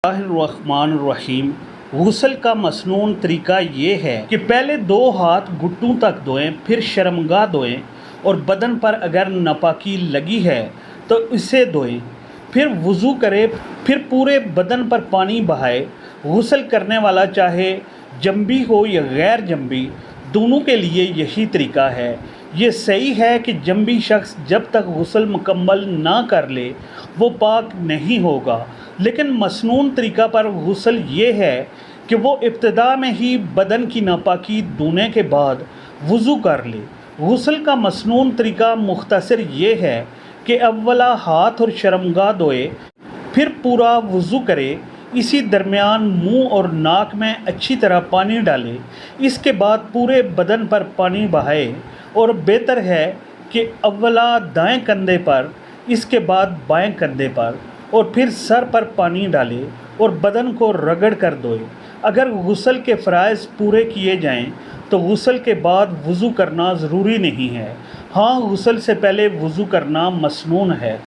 الرحمن الرحیم۔ غسل کا مسنون طریقہ یہ ہے کہ پہلے 2 ہاتھ گھٹنوں تک دھوئیں، پھر شرمگاہ دھوئیں اور بدن پر اگر ناپاکی لگی ہے تو اسے دھوئیں، پھر وضو کرے، پھر پورے بدن پر پانی بہائے۔ غسل کرنے والا چاہے جنبی ہو یا غیر جنبی، دونوں کے لیے یہی طریقہ ہے۔ یہ صحیح ہے کہ جنبی شخص جب تک غسل مکمل نہ کر لے وہ پاک نہیں ہوگا، لیکن مسنون طریقہ پر غسل یہ ہے کہ وہ ابتدا میں ہی بدن کی ناپاکی دھونے کے بعد وضو کر لے۔ غسل کا مسنون طریقہ مختصر یہ ہے کہ اولا ہاتھ اور شرمگاہ دھوئے، پھر پورا وضو کرے، اسی درمیان منہ اور ناک میں اچھی طرح پانی ڈالے، اس کے بعد پورے بدن پر پانی بہائے، اور بہتر ہے کہ اولا دائیں کندھے پر، اس کے بعد بائیں کندھے پر، اور پھر سر پر پانی ڈالے اور بدن کو رگڑ کر دھوئے۔ اگر غسل کے فرائض پورے کیے جائیں تو غسل کے بعد وضو کرنا ضروری نہیں ہے۔ ہاں، غسل سے پہلے وضو کرنا مسنون ہے۔